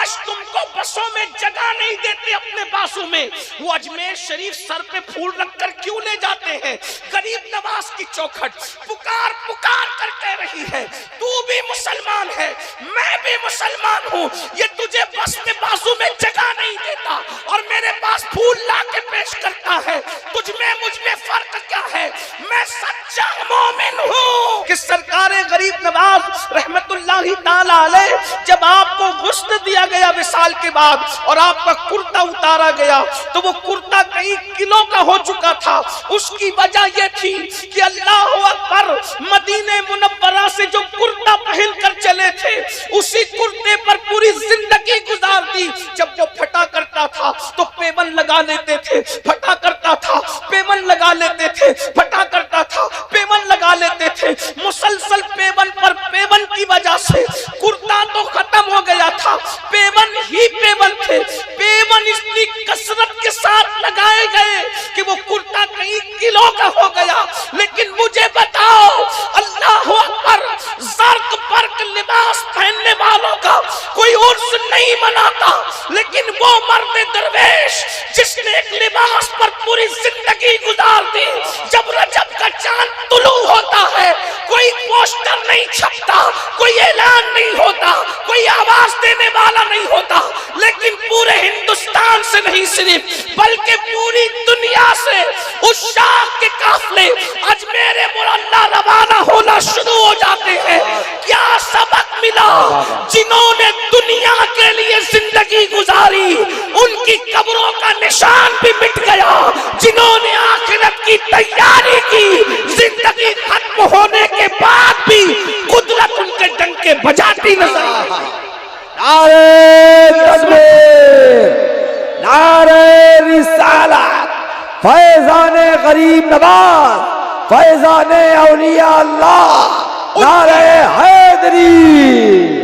آج تم کو بسوں میں جگہ نہیں دیتے اپنے بازو میں، وہ اجمیر شریف سر پہ پھول رکھ کر کیوں لے جاتے ہیں؟ غریب نواز کی چوکھٹ پکار پکار کر کہہ رہی ہے تو بھی مسلمان ہے، میں بھی مسلمان ہوں، یہ تجھے بس میں بازو میں جگہ نہیں دیتا اور میرے پاس پھول لا کے پیش کرتا ہے، تجھ میں مجھ میں فرق کیا ہے؟ میں سچا مومن ہوں کہ سرکار غریب نواز رحمت اللہ تعالی علیہ جب آپ کو غسل دیا گیا وصال کے بعد اور آپ کا کرتا اتارا گیا تو وہ کرتا کئی کلو کا ہو چکا تھا۔ اس کی وجہ یہ تھی کہ اللہ اکبر، مدینہ منورہ سے جو کرتا پہن کر چلے تھے اسی کرتے پر پوری زندگی گزار دی۔ جب وہ پھٹا کرتا تھا تو پیون لگا لیتے تھے، پھٹا کرتا تھا پیون لگا لیتے تھے، پھٹا کرتا تھا پیون لگا لیتے تھے، مسلسل پیون پر پیون کی وجہ سے کرتا تو ختم ہو گیا تھا، پیون ہی پیون تھے، پیون اتنی کثرت کے ساتھ لگائے گئے کہ وہ کرتا کئی کلو کا ہو گیا۔ لیکن مجھے بتاؤ، اللہ اکبر، زرق برق لباس پہننے والوں کا کوئی عرس نہیں مناتا، لیکن وہ مرد درویش جس نے ایک لباس پر پوری زندگی گزار دی، جب رجب کا چاند طلوع ہوتا ہے کوئی پوسٹر نہیں چھپتا، کوئی اعلان نہیں ہوتا، کوئی آواز دینے والا نہیں ہوتا، لیکن پورے ہندوستان سے نہیں صرف بلکہ پوری دنیا سے اس شاخ کے قافلے اجمیر معلیٰ روانہ ہونا شروع ہو جاتے ہیں۔ کیا سبق ملا؟ جنہوں نے دنیا کے لیے زندگی گزاری ان کی قبروں کا نشان بھی مٹ گیا، جنہوں نے آخرت کی تیاری کی زندگی ختم ہونے کے بعد بھی قدرت ان کے ڈنکے بجاتی نظر آئی۔ نعرہ تکبیر، نعرہ رسالت، فیضان غریب نواز، فیضان اولیاء اللہ، نعرہ حیدری۔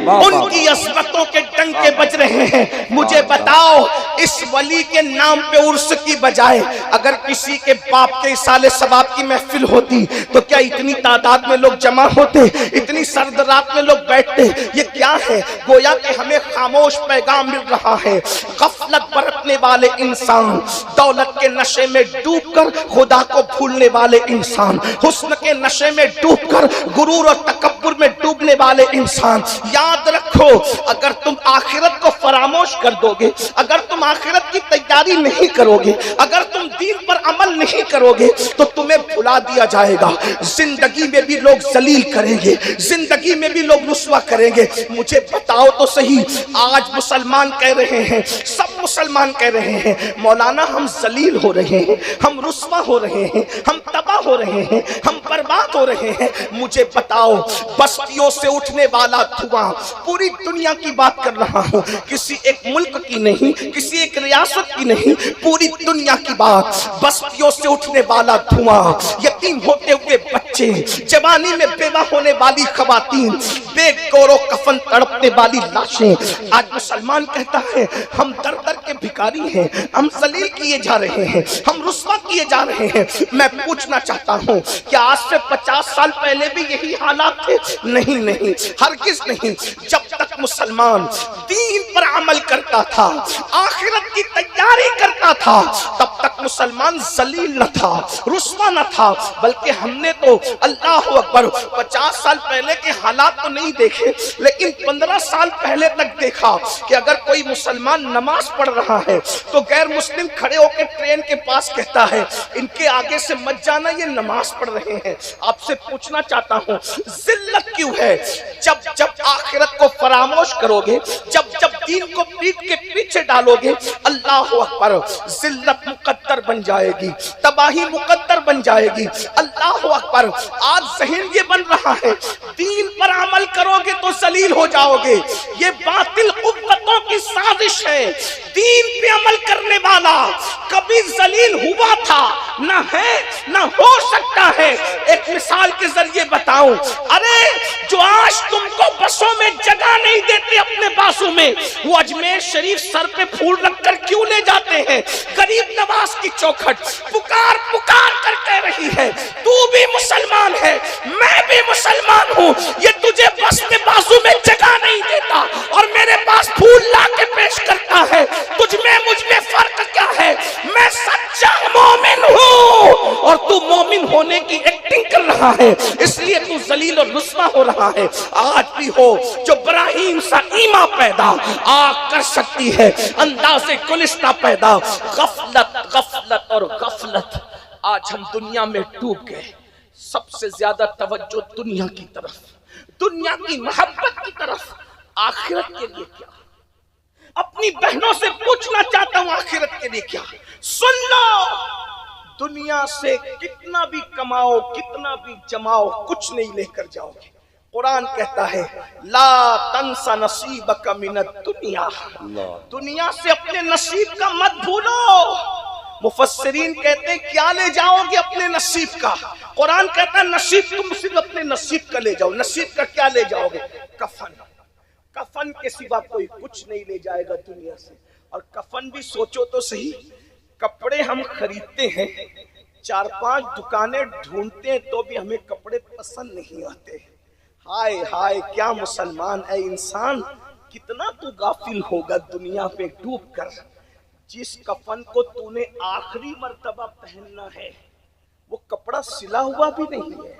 ان کی عظمتوں کے ڈنکے بج رہے ہیں۔ مجھے بتاؤ، اس ولی کے نام پہ عرس کی بجائے اگر کسی کے باپ کے اصالِ ثواب کی محفل ہوتی تو کیا اتنی تعداد میں لوگ جمع ہوتے؟ اتنی سرد رات میں لوگ بیٹھتے؟ یہ کیا ہے؟ گویا کہ ہمیں خاموش پیغام مل رہا ہے۔ غفلت برتنے والے انسان، دولت کے نشے میں ڈوب کر خدا کو بھولنے والے انسان، حسن کے نشے میں ڈوب کر غرور اور تکبر میں ڈوبنے والے انسان، یاد رکھو اگر تم آخرت کو فراموش کر دو گے، اگر تم آخرت کی تیاری نہیں کرو گے، اگر تم دین پر عمل نہیں کرو گے تو تمہیں بھلا دیا جائے گا۔ زندگی میں بھی لوگ ذلیل کریں گے، زندگی میں بھی لوگ رسوا کریں گے۔ مجھے بتاؤ تو صحیح، آج مسلمان کہہ رہے ہیں، سب مسلمان کہہ رہے ہیں مولانا ہم ذلیل ہو رہے ہیں، ہم رسوا ہو رہے ہیں، ہم تباہ ہو رہے ہیں، ہم برباد ہو رہے ہیں۔ مجھے بتاؤ، بستیوں سے اٹھنے والا دھواں، پوری دنیا کی بات کر رہا ہوں، کسی ایک ملک کی نہیں، کسی ایک ریاست کی نہیں، پوری دنیا کی بات، بستیوں سے اٹھنے والا دھواں، یتیم ہوتے ہوئے بچے، جوانی میں بیوہ ہونے والی خواتین، بے گور و کفن تڑپنے والی لاشیں۔ آج مسلمان کہتا ہے ہم در در کے بھکاری ہیں، ہم ذلیل کیے جا رہے ہیں، ہم رسوا کیے جا رہے ہیں۔ میں پوچھنا چاہتا ہوں کیا آج سے 50 سال پہلے بھی یہی حالات تھے؟ نہیں نہیں، ہرگز نہیں۔ جب تک مسلمان دین پر عمل کرتا تھا، آخرت کی تیاری کرتا تھا، تب تک مسلمان ذلیل نہ تھا، رسوا نہ تھا، بلکہ ہم نے تو اللہ اکبر 50 سال پہلے کے حالات تو نہیں دیکھے، لیکن 15 سال پہلے تک دیکھا کہ اگر کوئی مسلمان نماز پڑھ رہا ہے تو غیر مسلم کھڑے ہو کے ٹرین کے پاس کہتا ہے ان کے آگے سے مت جانا، یہ نماز پڑھ رہے ہیں۔ آپ سے پوچھنا چاہتا ہوں ذلت کیوں ہے؟ جب جب آخرت کو فراموش کرو گے، جب جب دین کو پیٹ کے پیچھے ڈالو گے، اللہ اکبر، ذلت مقدر بن جائے گی، تباہی مقدر بن جائے گی۔ اللہ اکبر، آج ذہن یہ بن رہا ہے دین پر عمل کرو گے تو ذلیل ہو جاؤ گے، یہ باطل قوتوں کی سازش ہے۔ دین پہ عمل کرنے والا کبھی ذلیل ہوا تھا نہ ہے نہ ہو سکتا ہے۔ ایک مثال کے ذریعے بتاؤں، ارے جو آج تم کو بسوں میں جگہ نہیں دیتے اپنے بازو میں، وہ اجمیر شریف سر پہ پھول رکھ کر کیوں لے جاتے ہیں؟ غریب نواز کی چوکھٹ پکار پکار کر کہہ رہی ہے تو بھی مسلمان ہے، میں بھی مسلمان ہوں، یہ تجھے بس میں بازو میں جگہ نہیں دیتا اور میرے پاس پھول لا کے رہا ہے اس لیے تو ذلیل اور رسوا ہو رہا ہے. آج بھی ہو جو ابراہیم سا ایما پیدا آگ کر سکتی ہے انداز گلستہ پیدا. غفلت غفلت اور غفلت. آج ہم دنیا میں ڈوب گئے. سب سے زیادہ توجہ دنیا کی طرف, دنیا کی محبت کی طرف. آخرت کے لیے کیا؟ اپنی بہنوں سے پوچھنا چاہتا ہوں آخرت کے لیے کیا؟ سن لو, دنیا سے کتنا بھی کماؤ کتنا بھی جماؤ کچھ نہیں لے کر جاؤ گے. قرآن کہتا ہے لا تنس نصیبک من الدنیا, دنیا سے اپنے نصیب کا مت بھولو. مفسرین کہتے ہیں کیا لے جاؤ گے اپنے نصیب کا؟ قرآن کہتا ہے نصیب تم صرف اپنے نصیب کا لے جاؤ. نصیب کا کیا لے جاؤ گے؟ کفن. کفن کے سوا کوئی کچھ نہیں لے جائے گا دنیا سے. اور کفن بھی سوچو تو صحیح, کپڑے ہم خریدتے ہیں, 4-5 دکانیں ڈھونڈتے ہیں تو بھی ہمیں کپڑے پسند نہیں آتے. ہائے ہائے کیا مسلمان اے انسان, کتنا تو غافل ہوگا دنیا پہ ڈوب کر. جس کفن کو تو نے آخری مرتبہ پہننا ہے وہ کپڑا سلا ہوا بھی نہیں ہے,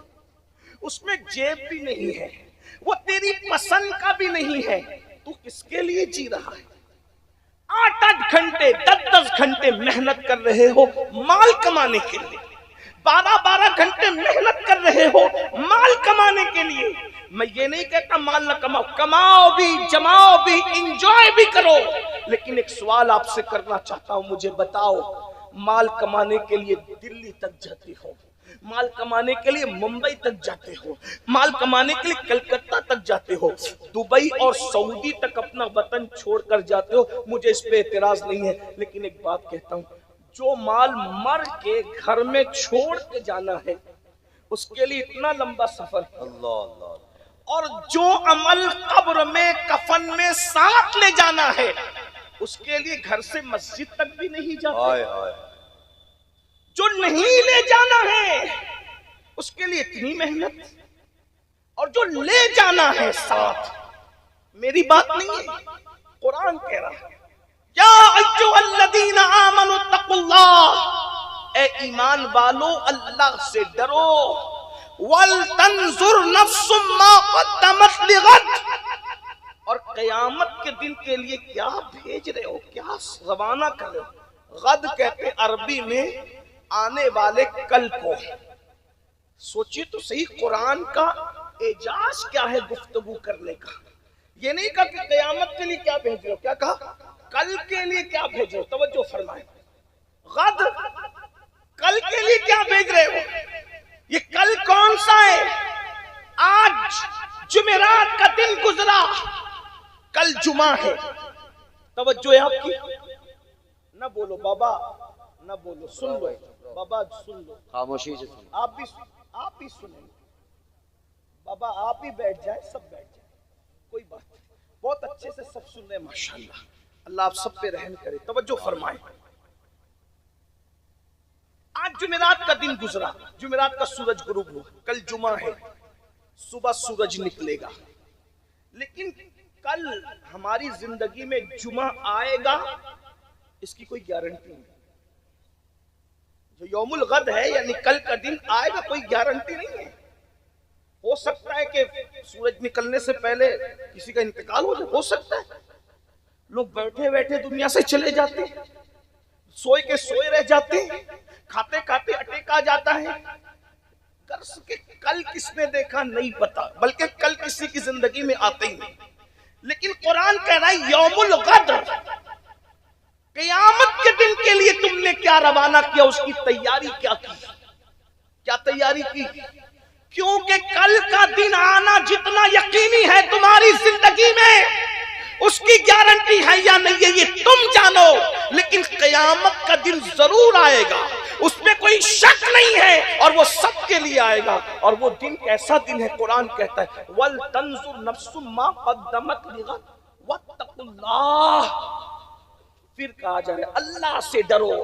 اس میں جیب بھی نہیں ہے, وہ تیری پسند کا بھی نہیں ہے. تو کس کے لیے جی رہا ہے؟ 8-8 گھنٹے 10-10 گھنٹے محنت کر رہے ہو مال کمانے کے لیے, 12-12 گھنٹے محنت کر رہے ہو مال کمانے کے لیے. میں یہ نہیں کہتا مال نہ کماؤ, کماؤ بھی جماؤ بھی انجوائے بھی کرو. لیکن ایک سوال آپ سے کرنا چاہتا ہوں, مجھے بتاؤ مال کمانے کے لیے دلی تک جاتے ہو, مال کمانے کے لیے ممبئی تک جاتے ہو, مال کمانے کے لیے کلکتہ تک جاتے ہو, دبئی اور سعودی تک اپنا وطن چھوڑ کر جاتے ہو, مجھے اس پہ اعتراض نہیں ہے. لیکن ایک بات کہتا ہوں, جو مال مر کے گھر میں چھوڑ کے جانا ہے اس کے لیے اتنا لمبا سفر, اور جو عمل قبر میں کفن میں ساتھ لے جانا ہے اس کے لیے گھر سے مسجد تک بھی نہیں جاتے. جو نہیں لے جانا ہے اس کے لیے اتنی محنت, اور جو لے جانا ہے ساتھ. میری بات نہیں ہے, قرآن کہہ رہا ہے یا ایھا الذین آمنوا اتقوا اللہ, اے ایمان والو اللہ سے ڈرو. وَلْتَنْظُرْ نَفْسٌ مَا قَدَّمَتْ لِغَدٍ, اور قیامت کے دن کے لیے کیا بھیج رہے ہو, کیا روانہ کر رہے ہو. غد کہتے عربی میں آنے والے کل کو. سوچئے تو صحیح قرآن کا اعجاز کیا ہے گفتگو کرنے کا. یہ نہیں کہا کہ قیامت کے لیے کیا بھیج رہے ہو, کیا کہا کل کے لیے کیا بھیج رہے ہو. توجہ فرمائیں, غد کل کے لیے کیا بھیج رہے ہو. یہ کل کون سا ہے؟ آج جمعرات کا دن گزرا, کل جمعہ ہے. توجہ ہے آپ کی, نہ بولو بابا نہ بولو, سن لو بابا, سن لو خاموشی سے سن. آپ بھی سنیں بابا, آپ بھی بیٹھ جائے, سب بیٹھ جائے, کوئی بات نہیں. بہت اچھے سے سب سن رہے ہیں ماشاءاللہ, اللہ آپ سب پہ رحم کرے. توجہ فرمائیں, آج جمعرات کا دن گزرا, جمعرات کا سورج غروب ہوا, کل جمعہ ہے, صبح سورج نکلے گا. لیکن کل ہماری زندگی میں جمعہ آئے گا اس کی کوئی گارنٹی نہیں. جو یوم الغد ہے یعنی کل کا دن آئے گا کوئی گارنٹی نہیں ہے. ہو سکتا ہے کہ سورج نکلنے سے پہلے کسی کا انتقال ہو جائے, ہو سکتا ہے. لوگ بیٹھے بیٹھے دنیا سے چلے جاتے ہیں, سوئے کے سوئے رہ جاتے ہیں, کھاتے کھاتے اٹیک آ جاتا ہے. کل کس نے دیکھا نہیں پتا, بلکہ کل کسی کی زندگی میں آتے ہی نہیں. لیکن قرآن کہہ رہا ہے یوم الغد, قیامت کے دن کے لیے تم نے کیا روانہ کیا, اس کی تیاری کیا کی, کیا تیاری کی. کیونکہ کل کا دن آنا جتنا یقینی ہے تمہاری زندگی میں اس کی گارنٹی ہے یا نہیں ہے یہ تم جانو. لیکن قیامت کا دن ضرور آئے گا, اس میں کوئی شک نہیں ہے, اور وہ سب کے لیے آئے گا. اور وہ دن کیسا دن ہے؟ قرآن کہتا ہے وَلْتَنْظُرْ نَفْسٌ مَا قَدَّمَتْ لِغَدٍ وَاتَّقُوا اللَّهَ. پھر کہا جا رہا ہے اللہ سے ڈرو,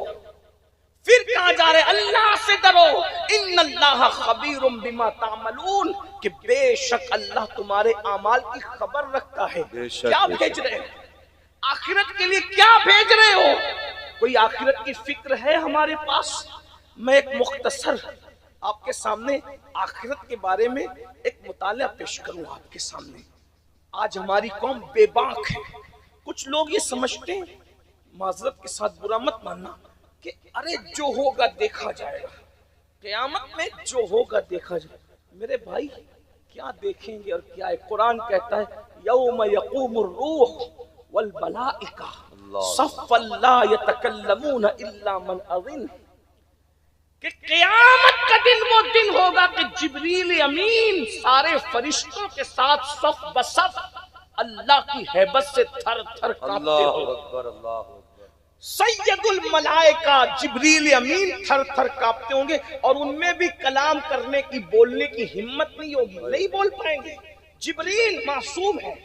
پھر کہا جا رہا ہے اللہ سے ڈرو. ان اللہ خبیر بما تعملون, کہ بے شک اللہ تمہارے اعمال کی خبر رکھتا ہے. کیا بھیج رہے ہیں؟ آخرت کے لیے کیا بھیج رہے ہو؟ کوئی آخرت کی فکر ہے ہمارے پاس؟ میں ایک مختصر آپ کے سامنے آخرت کے بارے میں ایک مطالعہ پیش کروں آپ کے سامنے. آج ہماری قوم بے باک ہے. کچھ لوگ یہ سمجھتے ہیں، معذرت کے ساتھ برا مت ماننا، کہ ارے جو ہوگا دیکھا جائے گا، قیامت میں جو ہوگا دیکھا جائے گا. میرے بھائی کیا دیکھیں گے اور کیا ہے؟ قرآن کہتا ہے یوم یقوم الروح والملائکہ صفا لا یتکلمون الا من اذن، کہ قیامت کا دن وہ دن ہوگا کہ جبریل امین سارے فرشتوں کے ساتھ صف بصف اللہ کی ہیبت سے تھر تھر کانپتے ہوں. سید الملائکہ جبریل امین تھر تھر کانپتے ہوں گے، اور ان میں بھی کلام کرنے کی، بولنے کی ہمت نہیں ہوگی، نہیں بول پائیں گے. جبریل معصوم ہے،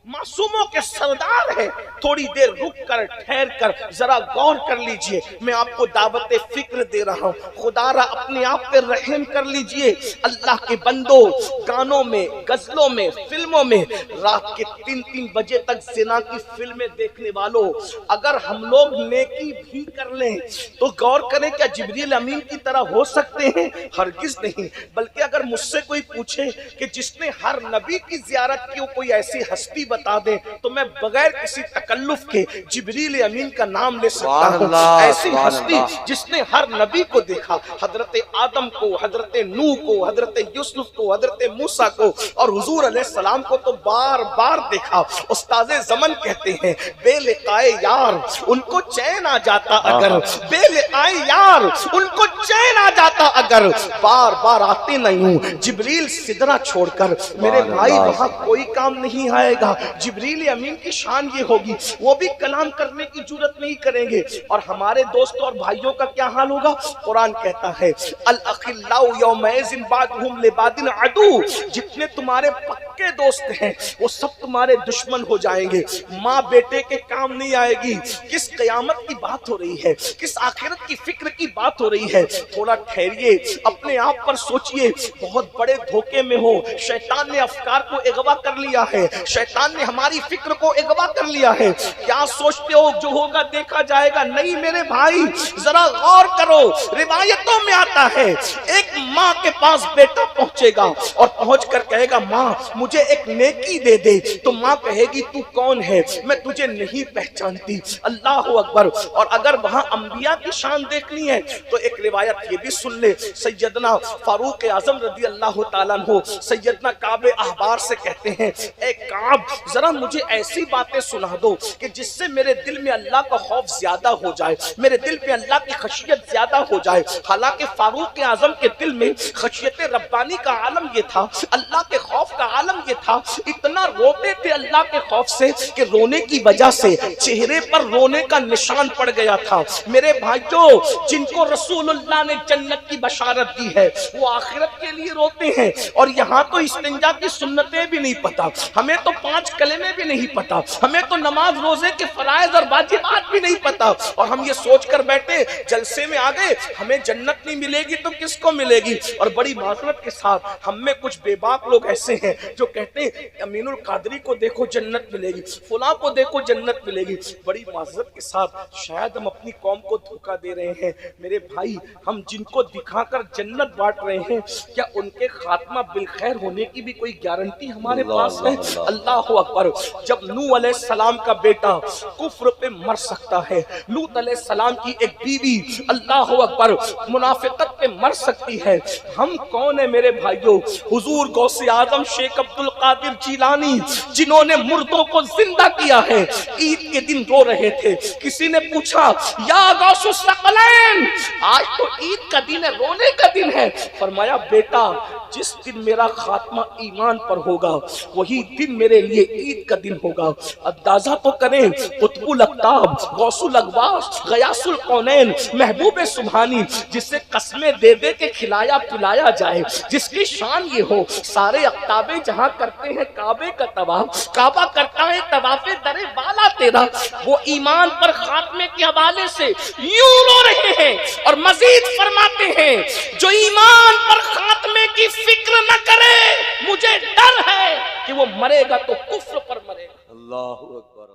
معصوموں کے سردار ہے. تھوڑی دیر رک کر ٹھہر کر ذرا غور کر لیجئے. میں آپ کو دعوت فکر دے رہا ہوں. خدا را اپنے آپ پہ رحم کر لیجئے. اللہ کے بندوں، گانوں میں، غزلوں میں، فلموں میں رات کے 3 بجے تک زنا کی فلمیں دیکھنے والوں، اگر ہم لوگ نیکی بھی کر لیں تو غور کریں کیا جبریل امین کی طرح ہو سکتے ہیں؟ ہرگز نہیں. بلکہ اگر مجھ سے کوئی پوچھے کہ جس نے ہر نبی کی زیارت کی کوئی ایسی ہستی بتا دیں، تو میں بغیر کسی تکلف کے جبریل امین کا نام لے سکتا ہوں. ایسی ہستی جس نے ہر نبی کو دیکھا، حضرت آدم کو، حضرت نوح کو، حضرت یوسف کو، حضرت موسیٰ کو، اور حضور علیہ السلام کو تو بار بار دیکھا. استاد زمن کہتے ہیں بے لقائے یار ان کو چین آ جاتا اگر، بے لقائے یار ان کو چین آ جاتا اگر، بار بار آتے نہیں ہوں جبریل سدرہ چھوڑ کر. میرے بھائی وہاں کوئی کام نہیں آئے گا. جبریل امین کی شان یہ ہوگی وہ بھی کلام کرنے کی جرت نہیں کریں گے. اور ہمارے دوستوں اور بھائیوں کا کیا حال ہوگا؟ قرآن کہتا ہے الاخلاء یومئذ بعضهم لبعض عدو، جتنے تمہارے پکے دوست ہیں وہ سب تمہارے دشمن ہو جائیں گے. ماں بیٹے کے کام نہیں آئے گی. کس قیامت کی بات ہو رہی ہے؟ کس آخرت کی فکر کی بات ہو رہی ہے؟ تھوڑا ٹھہریے، اپنے آپ پر سوچئے. بہت بڑے دھوکے میں ہو. شیطان نے افکار کو اغوا کر لیا ہے، شیطان نے ہماری فکر کو اغوا کر لیا ہے. کیا سوچتے ہو جو ہوگا دیکھا جائے گا؟ نہیں میرے بھائی، ذرا غور کرو. روایتوں میں آتا ہے ایک ماں کے پاس بیٹا پہنچے گا اور پہنچ کر کہے گا ماں مجھے ایک نیکی دے دے. تو ماں کہے گی تو کون ہے؟ میں تجھے نہیں پہچانتی. اللہ اکبر. اور اگر وہاں انبیاء کی شان دیکھنی ہے تو ایک روایت یہ بھی سن لے. سیدنا فاروق اعظم رضی اللہ تعالیٰ عنہ سیدنا کعب احبار سے کہتے ہیں اے کعب ذرا مجھے ایسی باتیں سنا دو کہ جس سے میرے دل میں اللہ کا خوف زیادہ ہو جائے، میرے دل پہ اللہ کی خشیت زیادہ ہو جائے. حالانکہ فاروق اعظم کے دل میں خشیت ربانی کا عالم یہ تھا، اللہ کے خوف کا عالم یہ تھا. اتنا روتے تھے اللہ کے خوف سے کہ رونے کی وجہ سے چہرے پر رونے کا نشان پڑ گیا تھا. میرے بھائیوں، جن کو رسول اللہ نے جنت کی بشارت دی ہے وہ آخرت کے لیے روتے ہیں. اور یہاں تو استنجا کی سنتیں بھی نہیں پتا، ہمیں تو 5 کلمے بھی نہیں پتا، ہمیں تو نماز روزے کے فرائض اور واجبات بھی نہیں پتا. اور ہم یہ سوچ کر بیٹھے جلسے میں آ گئے ہمیں جنت نہیں ملے گی تو کس کو ملے گی. اور بڑی معذرت کے ساتھ ہم میں کچھ بے باک لوگ ایسے ہیں جو کہتے ہیں امین القادری کو دیکھو جنت ملے گی، فلاں کو دیکھو جنت ملے گی. بڑی معذرت کے ساتھ شاید ہم اپنی قوم کو دھوکہ دے رہے ہیں. میرے بھائی، ہم جن کو دکھا کر جنت بانٹ رہے ہیں کیا ان کے خاتمہ بالخیر ہونے کی بھی کوئی گارنٹی ہمارے پاس ہے؟ اللہ اکبر. جب نوح علیہ السلام کا بیٹا کفر پہ مر سکتا ہے، لوط علیہ السلام کی ایک بیوی اللہ اکبر منافقت پہ مر سکتی ہے، ہم کون ہیں میرے بھائیوں؟ حضور غوث اعظم شیخ عبد القادر جیلانی جنہوں نے مردوں کو زندہ کیا ہے، عید کے دن رو رہے تھے. کسی نے پوچھا یا غوث الثقلین آج تو عید کا دن ہے، رونے کا دن ہے. فرمایا بیٹا جس دن میرا خاتمہ ایمان پر ہوگا وہی دن میرے لیے عید کا دن ہوگا. اندازہ تو کریں قطب الاقطاب، غوث الاغواث، غیاث الکونین، محبوب سبحانی، جس سے قسمیں دے دے کے کھلایا پلایا جائے، جس کی شان یہ ہو سارے اقطاب جہاں کرتے ہیں کعبے کا طواف، کعبہ کرتا ہے طواف در بالا تیرا. وہ ایمان پر خاتمے کے حوالے سے یوں رو رہے ہیں اور مزید فرماتے ہیں جو ایمان پر خاتمے کی فکر نہ کرے مجھے ڈر ہے کہ وہ مرے گا تو کفر پر مرے گا. اللہ اکبر.